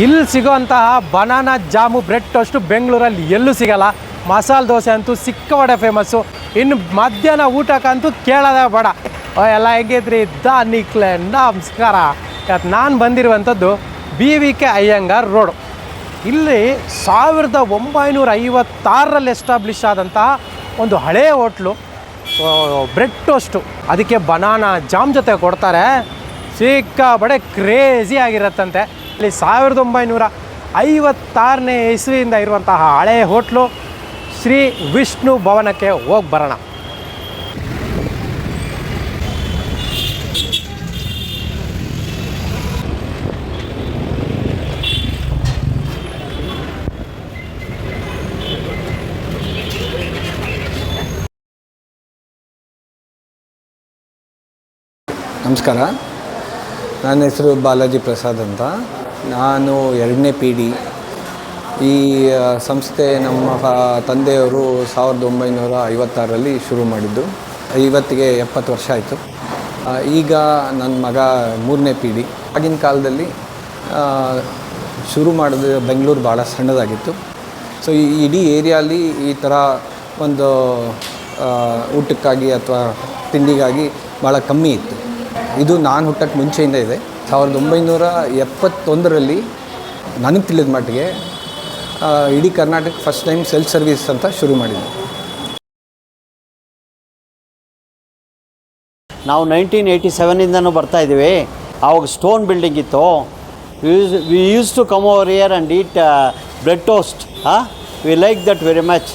ಇಲ್ಲಿ ಸಿಗೋಂತಹ banana jam bread toast ಬೆಂಗಳೂರಲ್ಲಿ ಎಲ್ಲೂ ಸಿಗಲ್ಲ. ಮಸಾಲೆ ದೋಸೆ ಅಂತೂ ಸಿಕ್ಕಾಪಟ್ಟೆ ಫೇಮಸ್ಸು. ಇನ್ನು ಮಧ್ಯಾಹ್ನ ಊಟಕ್ಕಂತೂ ಕೇಳೋದೇ ಬೇಡ. ಎಲ್ಲ ಹೇಗಿದ್ರಿ ನಿಕ್ಲೆ ನಮಸ್ಕಾರ. ಇವತ್ತು ನಾನು ಬಂದಿರುವಂಥದ್ದು BVK ಅಯ್ಯಂಗಾರ್ ರೋಡು. ಇಲ್ಲಿ 1956ರಲ್ಲಿ ಎಸ್ಟಾಬ್ಲಿಷ್ ಆದಂತಹ ಒಂದು ಹಳೆಯ ಹೋಟ್ಲು ಬ್ರೆಡ್ ಟೋಸ್ಟು. ಅದಕ್ಕೆ ಬನಾನಾ ಜಾಮ್ ಜೊತೆ ಕೊಡ್ತಾರೆ. ಸಿಕ್ಕಾಪಟ್ಟೆ ಕ್ರೇಜಿ ಆಗಿರತ್ತಂತೆ. ಇಲ್ಲಿ 1956ನೇ ಇಸ್ವಿಯಿಂದ ಇರುವಂತಹ ಹಳೆಯ ಹೋಟ್ಲು ಶ್ರೀ ವಿಷ್ಣು ಭವನಕ್ಕೆ ಹೋಗಿ ಬರೋಣ. ನಮಸ್ಕಾರ, ನನ್ನ ಹೆಸರು ಬಾಲಾಜಿ ಪ್ರಸಾದ್ ಅಂತ. ನಾನು 2ನೇ PD. ಈ ಸಂಸ್ಥೆ ನಮ್ಮ ತಂದೆಯವರು 1956ರಲ್ಲಿ ಶುರು ಮಾಡಿದ್ದು. ಇವತ್ತಿಗೆ 70 ವರ್ಷ ಆಯಿತು. ಈಗ ನನ್ನ ಮಗ 3ನೇ PD. ಆಗಿನ ಕಾಲದಲ್ಲಿ ಶುರು ಮಾಡಿದ ಬೆಂಗಳೂರು ಭಾಳ ಸಣ್ಣದಾಗಿತ್ತು. ಸೊ ಈ ಇಡೀ ಏರಿಯಾಲಿ ಈ ಥರ ಒಂದು ಊಟಕ್ಕಾಗಿ ಅಥವಾ ತಿಂಡಿಗಾಗಿ ಭಾಳ ಕಮ್ಮಿ ಇತ್ತು. ಇದು ನಾನು ಹುಟ್ಟಕ್ಕೆ ಮುಂಚೆಯಿಂದ ಇದೆ. 1971ರಲ್ಲಿ ನನಗೆ ತಿಳಿದ ಮಟ್ಟಿಗೆ ಇಡೀ Karnataka first time self service ಅಂತ ಶುರು ಮಾಡಿದ್ದೆ. ನಾವು 1987ಇಂದನೂ ಬರ್ತಾಯಿದ್ದೀವಿ. ಆವಾಗ ಸ್ಟೋನ್ ಬಿಲ್ಡಿಂಗ್ ಇತ್ತು. We use to come over here and eat bread toast. We like that very much.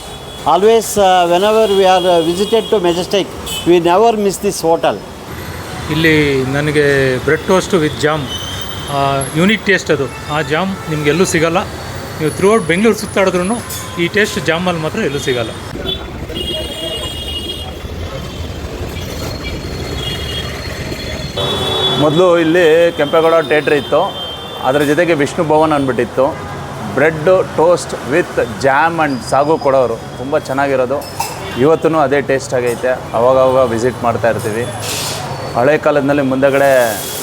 Always whenever we are visited to Majestic, we never miss this hotel. ಇಲ್ಲಿ ನನಗೆ bread toast with jam unique taste. ಅದು ಆ jam ನಿಮಗೆಲ್ಲೂ ಸಿಗೋಲ್ಲ. ನೀವು throughout Bengaluru ಸುತ್ತಾಡಿದ್ರೂ ಈ taste ಜಾಮಲ್ಲಿ ಮಾತ್ರ ಎಲ್ಲೂ ಸಿಗೋಲ್ಲ. ಮೊದಲು ಇಲ್ಲಿ ಕೆಂಪೇಗೌಡ ಥಿಯೇಟ್ರ್ ಇತ್ತು, ಅದರ ಜೊತೆಗೆ ವಿಷ್ಣು ಭವನ್ ಅಂದ್ಬಿಟ್ಟಿತ್ತು. Bread toast with jam and sagu ಕೊಡೋರು, ತುಂಬ ಚೆನ್ನಾಗಿರೋದು. ಇವತ್ತೂ ಅದೇ ಟೇಸ್ಟ್ ಆಗೈತೆ. ಅವಾಗವಾಗ ವಿಸಿಟ್ ಮಾಡ್ತಾ ಇರ್ತೀವಿ. ಹಳೆ ಕಾಲದಲ್ಲಿ ಮುಂದೆಗಡೆ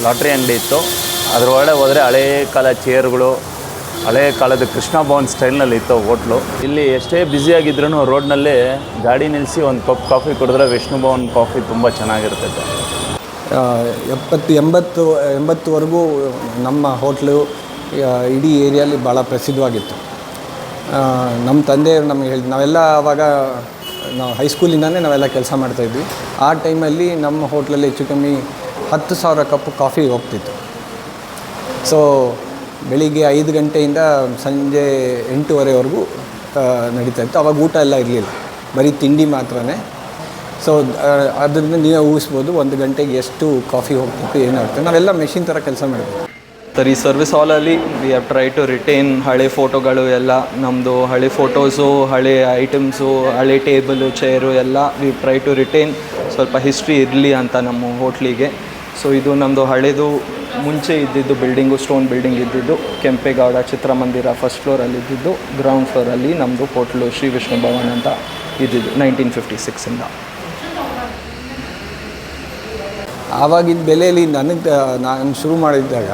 ಲಾಟ್ರಿ ಅಂಗಡಿ ಇತ್ತು, ಅದರೊಳಗಡೆ ಹೋದರೆ ಹಳೇ ಕಾಲ ಚೇರ್ಗಳು, ಹಳೇ ಕಾಲದ ಕೃಷ್ಣ ಭವನ್ ಸ್ಟೈಲ್ನಲ್ಲಿ ಇತ್ತು ಹೋಟ್ಲು. ಇಲ್ಲಿ ಎಷ್ಟೇ ಬ್ಯುಸಿಯಾಗಿದ್ರೂ ರೋಡ್ನಲ್ಲಿ ಗಾಡಿ ನಿಲ್ಲಿಸಿ ಒಂದು ಕಪ್ ಕಾಫಿ ಕುಡಿದ್ರೆ ವಿಷ್ಣು ಭವನ್ ಕಾಫಿ ತುಂಬ ಚೆನ್ನಾಗಿರ್ತೈತೆ. 80-80ವರೆಗೂ ನಮ್ಮ ಹೋಟ್ಲು ಇಡೀ ಏರಿಯಲ್ಲಿ ಭಾಳ ಪ್ರಸಿದ್ಧವಾಗಿತ್ತು. ನಮ್ಮ ತಂದೆಯವರು ನಮಗೆ ಹೇಳಿದ್ರು, ನಾವೆಲ್ಲ ಆವಾಗ ನಾವು ಹೈಸ್ಕೂಲಿಂದನೇ ನಾವೆಲ್ಲ ಕೆಲಸ ಮಾಡ್ತಾಯಿದ್ವಿ. ಆ ಟೈಮಲ್ಲಿ ನಮ್ಮ ಹೋಟ್ಲಲ್ಲಿ ಹೆಚ್ಚು ಕಮ್ಮಿ 10,000 ಕಪ್ ಕಾಫಿ ಹೋಗ್ತಿತ್ತು. ಸೊ ಬೆಳಿಗ್ಗೆ 5 ಗಂಟೆಯಿಂದ ಸಂಜೆ 8:30ವರೆಗೂ ನಡೀತಾಯಿತ್ತು. ಆವಾಗ ಊಟ ಎಲ್ಲ ಇರಲಿಲ್ಲ, ಬರೀ ತಿಂಡಿ ಮಾತ್ರನೇ. ಸೊ ಅದರಿಂದ ನೀವೇ ಊಹಿಸ್ಬೋದು 1 ಗಂಟೆಗೆ ಎಷ್ಟು ಕಾಫಿ ಹೋಗ್ತಿತ್ತು, ಏನಾಗ್ತದೆ. ನಾವೆಲ್ಲ ಮೆಷಿನ್ ಥರ ಕೆಲಸ ಮಾಡಿದ್ವಿ. ಸರ್, ಈ ಸರ್ವಿಸ್ ಹಾಲಲ್ಲಿ we have try to retain ಹಳೆ ಫೋಟೋಗಳು ಎಲ್ಲ. ನಮ್ಮದು ಹಳೆ ಫೋಟೋಸು, ಹಳೆ ಐಟಮ್ಸು, ಹಳೆ ಟೇಬಲು, ಚೇರು ಎಲ್ಲ ವಿ ಟ್ರೈ ಟು ರಿಟೇನ್. ಸ್ವಲ್ಪ ಹಿಸ್ಟ್ರಿ ಇರಲಿ ಅಂತ ನಮ್ಮ ಹೋಟ್ಲಿಗೆ. ಸೊ ಇದು ನಮ್ಮದು ಹಳೆಯದು ಮುಂಚೆ ಇದ್ದಿದ್ದು ಬಿಲ್ಡಿಂಗು, ಸ್ಟೋನ್ ಬಿಲ್ಡಿಂಗ್ ಇದ್ದಿದ್ದು ಕೆಂಪೇಗೌಡ ಚಿತ್ರಮಂದಿರ ಫಸ್ಟ್ ಫ್ಲೋರಲ್ಲಿ ಇದ್ದಿದ್ದು. ಗ್ರೌಂಡ್ ಫ್ಲೋರಲ್ಲಿ ನಮ್ಮದು ಹೋಟ್ಲು ಶ್ರೀ ವಿಷ್ಣು ಭವನ್ ಅಂತ ಇದ್ದಿದ್ದು 1956ಇಂದ. ಆವಾಗಿನ ಬೆಲೆಯಲ್ಲಿ ನಾನು ಶುರು ಮಾಡಿದ್ದಾಗ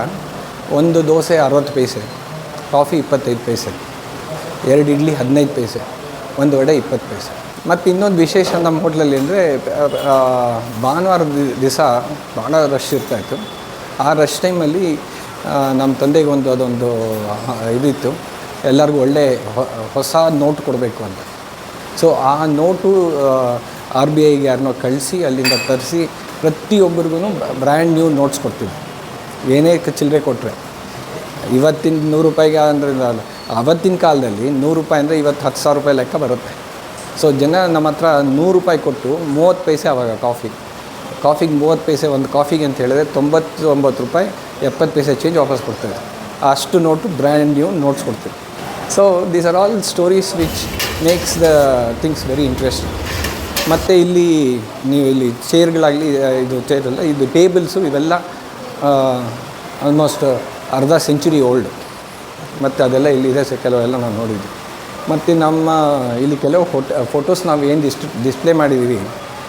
ಒಂದು ದೋಸೆ 60 ಪೈಸೆ, ಕಾಫಿ 25 ಪೈಸೆ, 2 ಇಡ್ಲಿ 15 ಪೈಸೆ, ಒಂದು ವಡೆ 20 ಪೈಸೆ. ಮತ್ತು ಇನ್ನೊಂದು ವಿಶೇಷ ನಮ್ಮ ಹೋಟ್ಲಲ್ಲಿ ಅಂದರೆ ಭಾನುವಾರದ ದಿವಸ ಭಾಳ ರಶ್ ಇರ್ತಾಯಿತ್ತು. ಆ ರಶ್ ಟೈಮಲ್ಲಿ ನಮ್ಮ ತಂದೆಗೆ ಅದೊಂದು ಇದಿತ್ತು, ಎಲ್ಲರಿಗೂ ಒಳ್ಳೆ ಹೊಸ ನೋಟ್ ಕೊಡಬೇಕು ಅಂತ. ಸೊ ಆ ನೋಟು RBIಗೆ ಯಾರನ್ನೋ ಕಳಿಸಿ ಅಲ್ಲಿಂದ ತರಿಸಿ ಪ್ರತಿಯೊಬ್ಬರಿಗೂ ಬ್ರ್ಯಾಂಡ್ ನ್ಯೂ ನೋಟ್ಸ್ ಕೊಡ್ತಿದ್ವಿ. ಏನೇ ಚಿಲ್ಲರೆ ಕೊಟ್ಟರೆ. ಇವತ್ತಿನ 100 ರೂಪಾಯಿಗೆ ಅಂದರೆ ಅವತ್ತಿನ ಕಾಲದಲ್ಲಿ 100 ರೂಪಾಯಿ ಅಂದರೆ ಇವತ್ತು 10,000 ರೂಪಾಯಿ ಲೆಕ್ಕ ಬರುತ್ತೆ. ಸೊ ಜನ ನಮ್ಮ ಹತ್ರ 100 ರೂಪಾಯಿ ಕೊಟ್ಟು 30 ಪೈಸೆ ಆವಾಗ ಕಾಫಿಗೆ 30 ಪೈಸೆ ಒಂದು ಕಾಫಿಗೆ ಅಂತ ಹೇಳಿದ್ರೆ 99 ರೂಪಾಯಿ 70 ಪೈಸೆ ಚೇಂಜ್ ವಾಪಸ್ ಕೊಡ್ತಾರೆ. ಅಷ್ಟು ನೋಟು ಬ್ರ್ಯಾಂಡ್ ನ್ಯೂ ನೋಟ್ಸ್ ಕೊಡ್ತೀವಿ. So these are all stories which makes the things very interesting. ಮತ್ತು ಇಲ್ಲಿ ನೀವು ಇಲ್ಲಿ ಚೇರ್ಗಳಾಗಲಿ, ಇದು ಚೇರಲ್ಲ, ಇದು ಟೇಬಲ್ಸು, ಇವೆಲ್ಲ ಆಲ್ಮೋಸ್ಟ್ ಅರ್ಧ ಸೆಂಚುರಿ ಓಲ್ಡ್. ಮತ್ತು ಅದೆಲ್ಲ ಇಲ್ಲಿದೆ. ಕೆಲವೆಲ್ಲ ನಾವು ನೋಡಿದ್ವಿ. ಮತ್ತು ನಮ್ಮ ಇಲ್ಲಿ ಕೆಲವು ಫೋಟೋಸ್ ನಾವು ಏನು ಡಿಸ್ಪ್ಲೇ ಮಾಡಿದ್ದೀವಿ,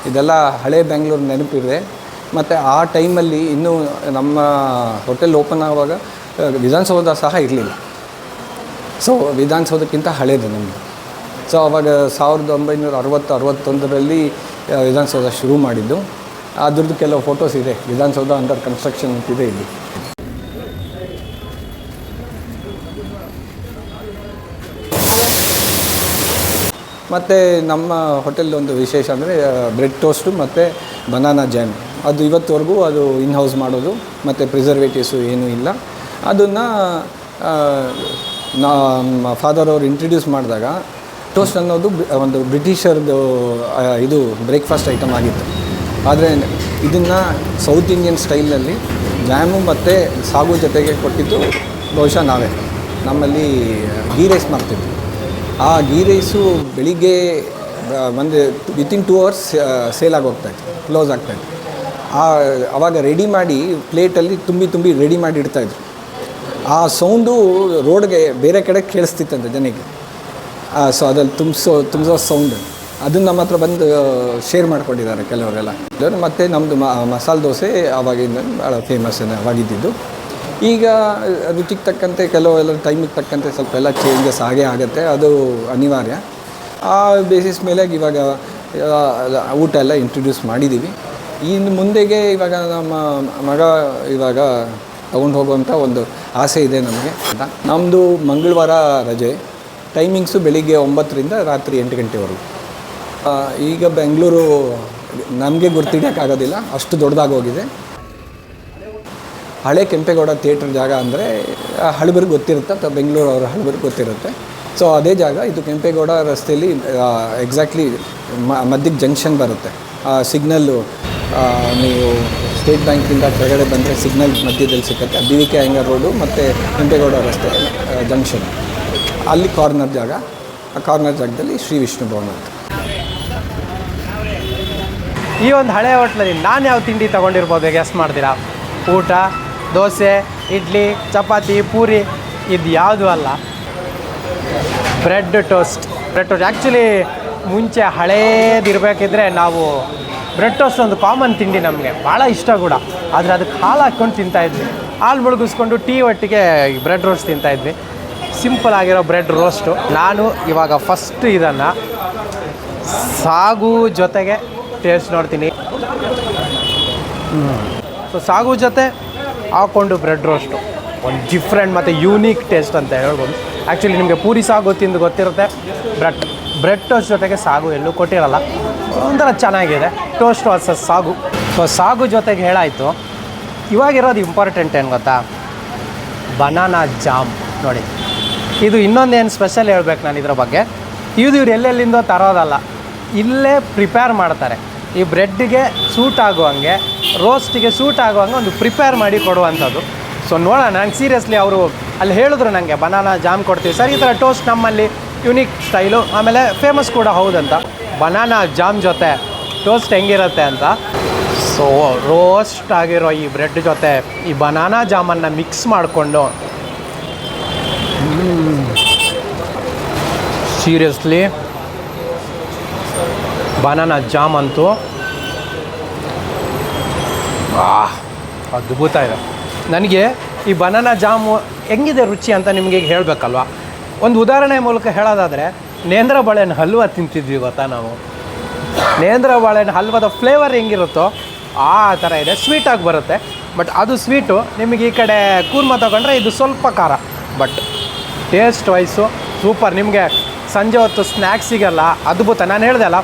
ಇದೆಲ್ಲ ಹಳೆ ಬೆಂಗಳೂರು ನೆನಪಿದೆ. ಮತ್ತು ಆ ಟೈಮಲ್ಲಿ ಇನ್ನೂ ನಮ್ಮ ಹೋಟೆಲ್ ಓಪನ್ ಆಗುವಾಗ ವಿಧಾನಸೌಧ ಸಹ ಇರಲಿಲ್ಲ. ಸೊ ವಿಧಾನಸೌಧಕ್ಕಿಂತ ಹಳೇದು ನಮ್ಮದು. ಸೊ ಅವಾಗ 1960-61ರಲ್ಲಿ ವಿಧಾನಸೌಧ ಶುರು ಮಾಡಿದ್ದು. ಅದ್ರದ್ದು ಕೆಲವು ಫೋಟೋಸ್ ಇದೆ. ವಿಧಾನಸೌಧ ಅಂಡರ್ ಕನ್ಸ್ಟ್ರಕ್ಷನ್ ಅಂತಿದೆ ಇಲ್ಲಿ. ಮತ್ತು ನಮ್ಮ ಹೋಟೆಲ್ ಒಂದು ವಿಶೇಷ ಅಂದರೆ ಬ್ರೆಡ್ ಟೋಸ್ಟು ಮತ್ತು ಬನಾನಾ ಜಾಮ್. ಅದು ಇವತ್ತುವರೆಗೂ ಅದು ಇನ್ ಹೌಸ್ ಮಾಡೋದು, ಮತ್ತು ಪ್ರಿಸರ್ವೇಟಿವ್ಸು ಏನೂ ಇಲ್ಲ. ಅದನ್ನು ನಮ್ಮ ಫಾದರ್ ಅವರು ಇಂಟ್ರಡ್ಯೂಸ್ ಮಾಡಿದಾಗ ಟೋಸ್ಟ್ ಅನ್ನೋದು ಒಂದು ಬ್ರಿಟಿಷರ್ದು ಇದು ಬ್ರೇಕ್ಫಾಸ್ಟ್ ಐಟಮ್ ಆಗಿತ್ತು. ಆದರೆ ಇದನ್ನು ಸೌತ್ ಇಂಡಿಯನ್ ಸ್ಟೈಲ್ನಲ್ಲಿ ಜಾಮು ಮತ್ತು ಸಾಗು ಜೊತೆಗೆ ಕೊಟ್ಟಿದ್ದು ಬಹುಶಃ ನಾವೇ. ನಮ್ಮಲ್ಲಿ ಗೀ ರೈಸ್ ಮಾಡ್ತಿದ್ವಿ. ಆ ಗೀ ರೈಸು ಬೆಳಿಗ್ಗೆ ಒಂದು ವಿತಿನ್ 2 hours ಸೇಲ್ ಆಗೋಗ್ತಾಯಿತ್ತು, ಕ್ಲೋಸ್ ಆಗ್ತಾಯಿತ್ತು. ಆವಾಗ ರೆಡಿ ಮಾಡಿ ಪ್ಲೇಟಲ್ಲಿ ತುಂಬಿ ರೆಡಿ ಮಾಡಿ ಇಡ್ತಾಯಿದ್ರು. ಆ ಸೌಂಡು ರೋಡ್ಗೆ ಬೇರೆ ಕಡೆ ಕೇಳಿಸ್ತಿತ್ತಂತೆ ಜನಕ್ಕೆ. ಸೊ ಅದ್ರಲ್ಲಿ ತುಂಬಿಸೋ ಸೌಂಡ್ ಅದನ್ನು ನಮ್ಮ ಹತ್ರ ಬಂದು ಶೇರ್ ಮಾಡ್ಕೊಂಡಿದ್ದಾರೆ ಕೆಲವರೆಲ್ಲ. ಮತ್ತು ನಮ್ಮದು ಮಸಾಲೆ ದೋಸೆ ಆವಾಗಿಂದ ಭಾಳ ಫೇಮಸ್ ಆಗಿದ್ದಿದ್ದು. ಈಗ ರುಚಿಗೆ ತಕ್ಕಂತೆ ಕೆಲವೆಲ್ಲ ಟೈಮಿಗೆ ತಕ್ಕಂತೆ ಸ್ವಲ್ಪ ಎಲ್ಲ ಚೇಂಜಸ್ ಆಗೇ ಆಗುತ್ತೆ, ಅದು ಅನಿವಾರ್ಯ. ಆ ಬೇಸಿಸ್ ಮೇಲೆ ಇವಾಗ ಊಟ ಎಲ್ಲ ಇಂಟ್ರೊಡ್ಯೂಸ್ ಮಾಡಿದ್ದೀವಿ. ಇನ್ನು ಮುಂದೆಗೆ ಇವಾಗ ನಮ್ಮ ಮಗ ಇವಾಗ ತಗೊಂಡು ಹೋಗುವಂಥ ಒಂದು ಆಸೆ ಇದೆ ನಮಗೆ. ನಮ್ಮದು ಮಂಗಳವಾರ ರಜೆ. ಟೈಮಿಂಗ್ಸು ಬೆಳಿಗ್ಗೆ 9ರಿಂದ ರಾತ್ರಿ 8 ಗಂಟೆವರೆಗೂ. ಈಗ ಬೆಂಗಳೂರು ನಮಗೆ ಗುರ್ತಿಡಿಯೋಕ್ಕಾಗೋದಿಲ್ಲ, ಅಷ್ಟು ದೊಡ್ಡದಾಗೋಗಿದೆ. ಹಳೆ ಕೆಂಪೇಗೌಡ ಥಿಯೇಟ್ರ್ ಜಾಗ ಅಂದರೆ ಹಳಬರಿಗೆ ಗೊತ್ತಿರುತ್ತೆ, ಅಥವಾ ಬೆಂಗಳೂರು ಅವರ ಹಳಬರಿಗೆ ಗೊತ್ತಿರುತ್ತೆ. ಸೊ ಅದೇ ಜಾಗ. ಇದು ಕೆಂಪೇಗೌಡ ರಸ್ತೆಯಲ್ಲಿ ಎಕ್ಸಾಕ್ಟ್ಲಿ ಮಧ್ಯಕ್ಕೆ ಜಂಕ್ಷನ್ ಬರುತ್ತೆ. ಸಿಗ್ನಲ್ಲು ನೀವು ಸ್ಟೇಟ್ ಬ್ಯಾಂಕಿಂದ ಕೆಳಗಡೆ ಬಂದರೆ ಸಿಗ್ನಲ್ ಮಧ್ಯದಲ್ಲಿ ಸಿಗುತ್ತೆ. BVK ಅಯ್ಯಂಗಾರ್ ರೋಡು ಮತ್ತು ಕೆಂಪೇಗೌಡ ರಸ್ತೆ ಜಂಕ್ಷನ್, ಅಲ್ಲಿ ಕಾರ್ನರ್ ಜಾಗ. ಆ ಕಾರ್ನರ್ ಜಾಗದಲ್ಲಿ ಶ್ರೀ ವಿಷ್ಣು ಭವನ ಅಂತ. ಈ ಒಂದು ಹಳೆ ಹೋಟ್ಲಲ್ಲಿ ನಾನು ಯಾವ ತಿಂಡಿ ತೊಗೊಂಡಿರ್ಬೋದು ಗೆಸ್ ಮಾಡ್ತೀರಾ? ಊಟ, ದೋಸೆ, ಇಡ್ಲಿ, ಚಪಾತಿ, ಪೂರಿ, ಇದು ಯಾವುದೂ ಅಲ್ಲ, ಬ್ರೆಡ್ ಟೋಸ್ಟ್. ಆ್ಯಕ್ಚುಲಿ ಮುಂಚೆ ಹಳೇದಿರಬೇಕಿದ್ರೆ ನಾವು ಬ್ರೆಡ್ ಟೋಸ್ಟ್ ಒಂದು ಕಾಮನ್ ತಿಂಡಿ, ನಮಗೆ ಭಾಳ ಇಷ್ಟ ಕೂಡ. ಆದರೆ ಅದಕ್ಕೆ ಹಾಲು ಹಾಕ್ಕೊಂಡು ತಿಂತಾಯಿದ್ವಿ. ಹಾಲು ಮುಳುಗಿಸ್ಕೊಂಡು ಟೀ ಒಟ್ಟಿಗೆ ಬ್ರೆಡ್ ರೋಸ್ಟ್ ತಿಂತಾಯಿದ್ವಿ. ಸಿಂಪಲ್ ಆಗಿರೋ ಬ್ರೆಡ್ ರೋಸ್ಟು. ನಾನು ಇವಾಗ ಫಸ್ಟ್ ಇದನ್ನು ಸಾಗು ಜೊತೆಗೆ ಟೇಸ್ಟ್ ನೋಡ್ತೀನಿ. ಸೊ ಸಾಗು ಜೊತೆ ಹಾಕ್ಕೊಂಡು ಬ್ರೆಡ್ ರೋಸ್ಟು ಒಂದು ಡಿಫ್ರೆಂಟ್ ಮತ್ತು ಯೂನಿಕ್ ಟೇಸ್ಟ್ ಅಂತ ಹೇಳ್ಬೋದು. ಆ್ಯಕ್ಚುಲಿ ನಿಮಗೆ ಪೂರಿ ಸಾಗು ತಿಂದು ಗೊತ್ತಿರುತ್ತೆ, ಬ್ರೆಡ್ ಟೋಸ್ಟ್ ಜೊತೆಗೆ ಸಾಗು ಎಲ್ಲೂ ಕೊಟ್ಟಿರಲ್ಲ, ಒಂಥರ ಚೆನ್ನಾಗಿದೆ. ಟೋಸ್ಟ್ ವರ್ಸಸ್ ಸಾಗು. ಸೊ ಸಾಗು ಜೊತೆಗೆ ಹೇಳಾಯಿತು. ಇವಾಗಿರೋದು ಇಂಪಾರ್ಟೆಂಟ್ ಏನು ಗೊತ್ತಾ? Banana jam. ನೋಡಿ, ಇದು ಇನ್ನೊಂದೇನು ಸ್ಪೆಷಲ್ ಹೇಳ್ಬೇಕು ನಾನು ಇದ್ರ ಬಗ್ಗೆ. ಇವ್ರು ಎಲ್ಲೆಲ್ಲಿಂದೋ ತರೋದಲ್ಲ, ಇಲ್ಲೇ ಪ್ರಿಪೇರ್ ಮಾಡ್ತಾರೆ. ಈ ಬ್ರೆಡ್ಡಿಗೆ ಸೂಟ್ ಆಗುವಂಗೆ, ರೋಸ್ಟಿಗೆ ಸೂಟ್ ಆಗುವಂಗೆ ಒಂದು ಪ್ರಿಪೇರ್ ಮಾಡಿ ಕೊಡುವಂಥದ್ದು. ಸೊ ನೋಡೋಣ. ನಂಗೆ ಸೀರಿಯಸ್ಲಿ ಅವರು ಅಲ್ಲಿ ಹೇಳಿದ್ರು ನನಗೆ ಬನಾನಾ ಜಾಮ್ ಕೊಡ್ತೀವಿ ಸರ್, ಈ ಥರ ಟೋಸ್ಟ್ ನಮ್ಮಲ್ಲಿ ಯುನೀಕ್ ಸ್ಟೈಲು, ಆಮೇಲೆ ಫೇಮಸ್ ಕೂಡ ಹೌದಂತ. ಬನಾನಾ ಜಾಮ್ ಜೊತೆ ಟೋಸ್ಟ್ ಹೆಂಗಿರುತ್ತೆ ಅಂತ. ಸೊ ರೋಸ್ಟ್ ಆಗಿರೋ ಈ ಬ್ರೆಡ್ ಜೊತೆ ಈ ಬನಾನಾ ಜಾಮನ್ನು ಮಿಕ್ಸ್ ಮಾಡಿಕೊಂಡು, ಸೀರಿಯಸ್ಲಿ ಬನಾನಾ ಜಾಮ್ ಅಂತೂ ಅದ್ಭುತ ಇದೆ. ನನಗೆ ಈ ಬನಾನಾ ಜಾಮು ಹೆಂಗಿದೆ ರುಚಿ ಅಂತ ನಿಮಗೆ ಈಗ ಹೇಳಬೇಕಲ್ವ. ಒಂದು ಉದಾಹರಣೆ ಮೂಲಕ ಹೇಳೋದಾದರೆ, ನೇಂದ್ರ ಬಾಳೆಹಣ್ಣು ಹಲ್ವ ತಿಂತಿದ್ವಿ ಗೊತ್ತಾ ನಾವು. ನೇಂದ್ರ ಬಾಳೆಹಣ್ಣು ಹಲ್ವದ ಫ್ಲೇವರ್ ಹೆಂಗಿರುತ್ತೋ ಆ ಥರ ಇದೆ. ಸ್ವೀಟಾಗಿ ಬರುತ್ತೆ, ಬಟ್ ಅದು ಸ್ವೀಟು. ನಿಮಗೆ ಈ ಕಡೆ ಕೂರ್ಮ ತೊಗೊಂಡ್ರೆ ಇದು ಸ್ವಲ್ಪ ಖಾರ, ಬಟ್ ಟೇಸ್ಟ್ ವೈಸು ಸೂಪರ್. ನಿಮಗೆ ಸಂಜೆ ಹೊತ್ತು ಸ್ನ್ಯಾಕ್ಸಿಗೆಲ್ಲ ಅದ್ಭುತ. ನಾನು ಹೇಳ್ದೆ ಅಲ್ಲ,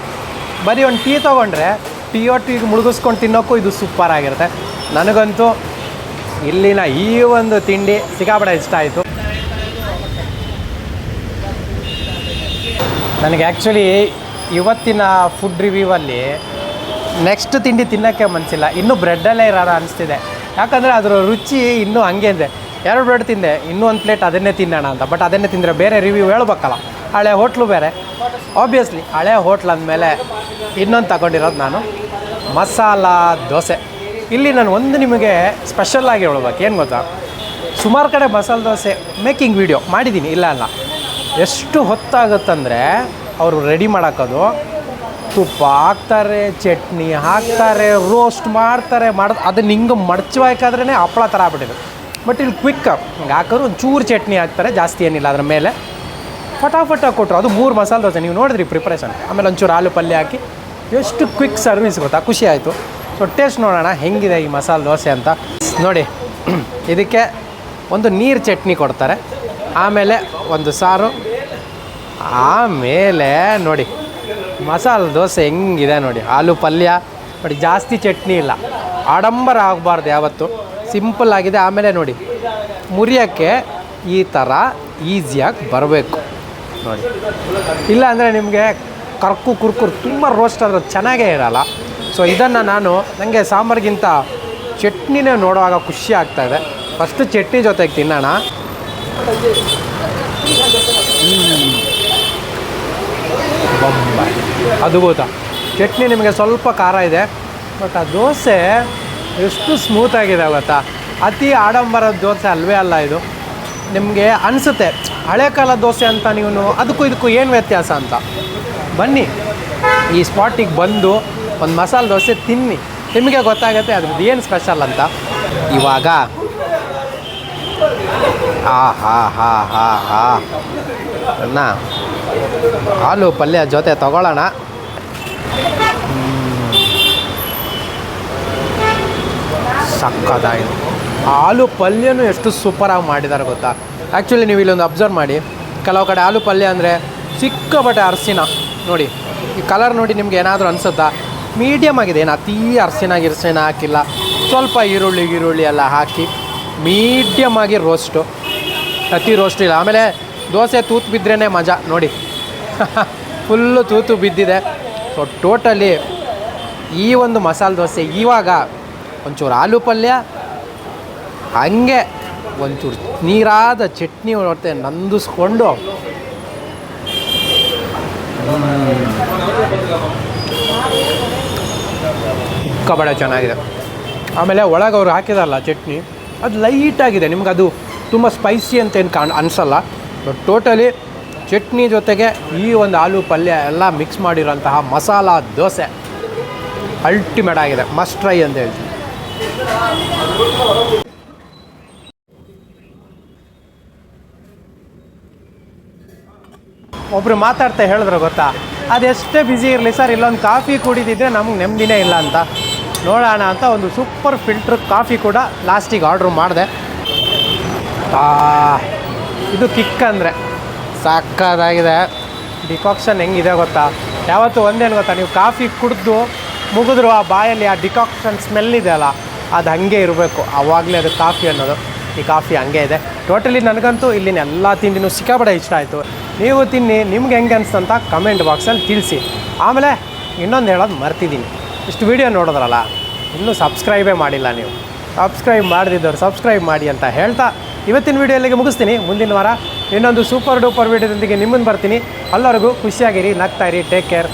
ಬರೀ ಒಂದು ಟೀ ತೊಗೊಂಡ್ರೆ ಟೀ ಒಟ್ಟಿಗೆ ಮುಳುಗಿಸ್ಕೊಂಡು ತಿನ್ನೋಕ್ಕೂ ಇದು ಸೂಪರ್ ಆಗಿರುತ್ತೆ. ನನಗಂತೂ ಇಲ್ಲಿನ ಈ ಒಂದು ತಿಂಡಿ ಸಿಕ್ಕಾಪಟ್ಟೆ ಇಷ್ಟ ಆಯಿತು. ನನಗೆ ಆ್ಯಕ್ಚುಲಿ ಇವತ್ತಿನ ಫುಡ್ ರಿವ್ಯೂವಲ್ಲಿ ನೆಕ್ಸ್ಟ್ ತಿಂಡಿ ತಿನ್ನೋಕ್ಕೆ ಮನಸ್ಸಿಲ್ಲ, ಇನ್ನೂ ಬ್ರೆಡ್ಡಲ್ಲೇ ಇರೋಣ ಅನಿಸ್ತಿದೆ. ಯಾಕಂದರೆ ಅದರ ರುಚಿ ಇನ್ನೂ ಹಂಗೆ ಇದೆ. 2 ಬ್ರೆಡ್ ತಿಂದೆ, ಇನ್ನೂ ಒಂದು ಪ್ಲೇಟ್ ಅದನ್ನೇ ತಿನ್ನೋಣ ಅಂತ. ಬಟ್ ಅದನ್ನೇ ತಿಂದರೆ ಬೇರೆ ರಿವ್ಯೂ ಹೇಳ್ಬೇಕಲ್ಲ, ಹಳೆ ಹೋಟ್ಲು ಬೇರೆ. ಆಬ್ವಿಯಸ್ಲಿ ಹಳೆ ಹೋಟ್ಲ್ ಅಂದಮೇಲೆ ಇನ್ನೊಂದು ತಗೊಂಡಿರೋದು ನಾನು ಮಸಾಲ ದೋಸೆ. ಇಲ್ಲಿ ನಾನು ಒಂದು ನಿಮಗೆ ಸ್ಪೆಷಲ್ಲಾಗಿ ಹೇಳ್ಬೇಕು, ಏನು ಗೊತ್ತಾ? ಸುಮಾರು ಕಡೆ ಮಸಾಲೆ ದೋಸೆ ಮೇಕಿಂಗ್ ವೀಡಿಯೋ ಮಾಡಿದ್ದೀನಿ, ಇಲ್ಲ ಅಲ್ಲ. ಎಷ್ಟು ಹೊತ್ತಾಗುತ್ತಂದರೆ ಅವರು ರೆಡಿ ಮಾಡೋದು, ತುಪ್ಪ ಹಾಕ್ತಾರೆ, ಚಟ್ನಿ ಹಾಕ್ತಾರೆ, ರೋಸ್ಟ್ ಮಾಡ್ತಾರೆ, ಅದನ್ನ ಹಿಂಗೆ ಮಡ್ಚಬೇಕಾದ್ರೇ ಹಪ್ಪಳ ಥರ ಆಗ್ಬಿಟ್ಟಿದೆ. ಬಟ್ ಇಲ್ಲಿ ಕ್ವಿಕ್ ಹಾಕೋರು ಒಂದು ಚೂರು ಚಟ್ನಿ ಹಾಕ್ತಾರೆ, ಜಾಸ್ತಿ ಏನಿಲ್ಲ ಅದ್ರ ಮೇಲೆ. ಫಟಾಫಟ ಕೊಟ್ಟರು. ಅದು 3 ಮಸಾಲೆ ದೋಸೆ ನೀವು ನೋಡಿದ್ರಿ ಪ್ರಿಪ್ರೇಷನ್. ಆಮೇಲೆ ಒಂಚೂರು ಆಲೂ ಪಲ್ಯ ಹಾಕಿ ಎಷ್ಟು ಕ್ವಿಕ್ ಸರ್ವಿಸ್ ಗೊತ್ತಾ, ಖುಷಿ ಆಯಿತು. ಸೊ ಟೇಸ್ಟ್ ನೋಡೋಣ ಹೆಂಗಿದೆ ಈ ಮಸಾಲೆ ದೋಸೆ ಅಂತ. ನೋಡಿ ಇದಕ್ಕೆ ಒಂದು ನೀರು ಚಟ್ನಿ ಕೊಡ್ತಾರೆ, ಆಮೇಲೆ ಒಂದು ಸಾರು, ಆಮೇಲೆ ನೋಡಿ ಮಸಾಲೆ ದೋಸೆ ಹೆಂಗಿದೆ ನೋಡಿ, ಆಲೂ ಪಲ್ಯ ನೋಡಿ, ಜಾಸ್ತಿ ಚಟ್ನಿ ಇಲ್ಲ, ಆಡಂಬರ ಆಗಬಾರ್ದು ಯಾವತ್ತು, ಸಿಂಪಲ್ ಆಗಿದೆ. ಆಮೇಲೆ ನೋಡಿ ಮುರಿಯೋಕ್ಕೆ ಈ ಥರ ಈಸಿಯಾಗಿ ಬರಬೇಕು ನೋಡಿ, ಇಲ್ಲ ಅಂದರೆ ನಿಮಗೆ ಕುರ್ಕುರು ತುಂಬ ರೋಸ್ಟ್ ಆದರೆ ಚೆನ್ನಾಗೇ ಇರಲ್ಲ. ಸೊ ಇದನ್ನು ನನಗೆ ಸಾಂಬಾರಿಗಿಂತ ಚಟ್ನಿನೇ ನೋಡುವಾಗ ಖುಷಿ ಆಗ್ತಾಯಿದೆ. ಫಸ್ಟು ಚಟ್ನಿ ಜೊತೆಗೆ ತಿನ್ನೋಣ. ಅದು ಗೊತ್ತಾ, ಚಟ್ನಿ ನಿಮಗೆ ಸ್ವಲ್ಪ ಖಾರ ಇದೆ, ಬಟ್ ಆ ದೋಸೆ ಎಷ್ಟು ಸ್ಮೂತಾಗಿದೆ ಗೊತ್ತಾ. ಅತಿ ಆಡಂಬರದ ದೋಸೆ ಅಲ್ವೇ ಅಲ್ಲ ಇದು. ನಿಮಗೆ ಅನಿಸುತ್ತೆ ಹಳೆ ಕಾಲದ ದೋಸೆ ಅಂತ, ನೀವು ಅದಕ್ಕೂ ಇದಕ್ಕೂ ಏನು ವ್ಯತ್ಯಾಸ ಅಂತ. ಬನ್ನಿ ಈ ಸ್ಪಾಟಿಗೆ ಬಂದು ಒಂದು ಮಸಾಲೆ ದೋಸೆ ತಿನ್ನಿ, ನಿಮಗೆ ಗೊತ್ತಾಗುತ್ತೆ ಅದ್ರದ್ದು ಏನು ಸ್ಪೆಷಲ್ ಅಂತ. ಇವಾಗ ಅನ್ನ ಆಲೂ ಪಲ್ಯ ಜೊತೆ ತಗೊಳ್ಳೋಣ. ಸಕ್ಕತ್ತಾಗಿದೆ. ಆಲೂ ಪಲ್ಯನೂ ಎಷ್ಟು ಸೂಪರಾಗಿ ಮಾಡಿದ್ದಾರೆ ಗೊತ್ತಾ. ಆ್ಯಕ್ಚುಲಿ ನೀವು ಇಲ್ಲೊಂದು ಅಬ್ಸರ್ವ್ ಮಾಡಿ, ಕೆಲವು ಕಡೆ ಆಲೂ ಪಲ್ಯ ಅಂದರೆ ಸಿಕ್ಕಾಪಟ್ಟೆ ಅರಸಿನ ನೋಡಿ, ಈ ಕಲರ್ ನೋಡಿ ನಿಮ್ಗೆ ಏನಾದರೂ ಅನಿಸುತ್ತಾ? ಮೀಡಿಯಮ್ ಆಗಿದೆ, ಏನು ಅತೀ ಅರಸಿನ ಹಾಕಿಲ್ಲ, ಸ್ವಲ್ಪ ಈರುಳ್ಳಿ ಎಲ್ಲ ಹಾಕಿ ಮೀಡಿಯಮ್ ಆಗಿ ರೋಸ್ಟು, ಅತಿ ರೋಸ್ಟ್ ಇಲ್ಲ. ಆಮೇಲೆ ದೋಸೆ ತೂತು ಬಿದ್ರೇ ಮಜಾ ನೋಡಿ, ಫುಲ್ಲು ತೂತು ಬಿದ್ದಿದೆ. ಸೊ ಟೋಟಲಿ ಈ ಒಂದು ಮಸಾಲೆ ದೋಸೆ ಇವಾಗ ಒಂಚೂರು ಆಲೂ ಪಲ್ಯ, ಹಂಗೆ ಒಂಚೂರು ನೀರಾದ ಚಟ್ನಿ ಹೊರತೆ ನಂದಿಸ್ಕೊಂಡು ಸಿಕ್ಕಾಪಟ್ಟೆ ಚೆನ್ನಾಗಿದೆ. ಆಮೇಲೆ ಒಳಗೆ ಅವ್ರು ಹಾಕಿದಾರಲ್ಲ ಚಟ್ನಿ, ಅದು ಲೈಟಾಗಿದೆ, ನಿಮ್ಗೆ ಅದು ತುಂಬ ಸ್ಪೈಸಿ ಅಂತ ಏನು ಅನಿಸಲ್ಲ. ಬಟ್ ಟೋಟಲಿ ಚಟ್ನಿ ಜೊತೆಗೆ ಈ ಒಂದು ಆಲೂ ಪಲ್ಯ ಎಲ್ಲ ಮಿಕ್ಸ್ ಮಾಡಿರೋಂತಹ ಮಸಾಲ ದೋಸೆ ಅಲ್ಟಿಮೇಟ್ ಆಗಿದೆ, ಮಸ್ಟ್ ಟ್ರೈ ಅಂತ ಹೇಳ್ತೀನಿ. ಒಬ್ಬರು ಮಾತಾಡ್ತಾ ಹೇಳಿದ್ರು ಗೊತ್ತಾ, ಅದೆಷ್ಟೇ ಬ್ಯುಸಿ ಇರಲಿ ಸರ್, ಇಲ್ಲೊಂದು ಕಾಫಿ ಕುಡಿದಿದ್ರೆ ನಮ್ಗೆ ನೆಮ್ಮದಿನೇ ಇಲ್ಲ ಅಂತ. ನೋಡೋಣ ಅಂತ ಒಂದು ಸೂಪರ್ ಫಿಲ್ಟ್ರ್ ಕಾಫಿ ಕೂಡ ಲಾಸ್ಟಿಗೆ ಆರ್ಡ್ರ್ ಮಾಡಿದೆ. ಇದು ಕಿಕ್ ಅಂದರೆ ಸಕ್ಕತ್ತಾಗಿದೆ. ಡಿಕಾಕ್ಷನ್ ಹೆಂಗಿದೆ ಗೊತ್ತಾ, ಯಾವತ್ತೂ ಒಂದೇನು ಗೊತ್ತಾ, ನೀವು ಕಾಫಿ ಕುಡಿದು ಮುಗಿದ್ರು ಆ ಬಾಯಲ್ಲಿ ಆ ಡಿಕಾಕ್ಷನ್ ಸ್ಮೆಲ್ ಇದೆಯಲ್ಲ, ಅದು ಹಾಗೆ ಇರಬೇಕು, ಆವಾಗಲೇ ಅದು ಕಾಫಿ ಅನ್ನೋದು. ಈ ಕಾಫಿ ಹಂಗೆ ಇದೆ. ಟೋಟಲಿ ನನಗಂತೂ ಇಲ್ಲಿನ ಎಲ್ಲ ತಿಂಡಿನೂ ಸಿಕ್ಕಾಪಟ್ಟೆ ಇಷ್ಟ ಆಯಿತು. ನೀವು ತಿನ್ನಿ, ನಿಮ್ಗೆ ಹೆಂಗೆ ಅನಿಸ್ತಂತ ಕಮೆಂಟ್ ಬಾಕ್ಸಲ್ಲಿ ತಿಳಿಸಿ. ಆಮೇಲೆ ಇನ್ನೊಂದು ಹೇಳೋದು ಮರ್ತಿದ್ದೀನಿ, ಇಷ್ಟು ವೀಡಿಯೋ ನೋಡಿದ್ರಲ್ಲ, ಇನ್ನೂ ಸಬ್ಸ್ಕ್ರೈಬೇ ಮಾಡಿಲ್ಲ ನೀವು. ಸಬ್ಸ್ಕ್ರೈಬ್ ಮಾಡದಿದ್ದವ್ರು ಸಬ್ಸ್ಕ್ರೈಬ್ ಮಾಡಿ ಅಂತ ಹೇಳ್ತಾ ಇವತ್ತಿನ ವೀಡಿಯೋ ಇಲ್ಲಿಗೆ ಮುಗಿಸ್ತೀನಿ. ಮುಂದಿನ ವಾರ ಇನ್ನೊಂದು ಸೂಪರ್ ಡೂಪರ್ ವೀಡಿಯೋದೊಂದಿಗೆ ನಿಮ್ಮನ್ನು ಬರ್ತೀನಿ. ಎಲ್ಲರಿಗೂ ಖುಷಿಯಾಗಿರಿ, ನಗ್ತಾಯಿರಿ, ಟೇಕ್ ಕೇರ್.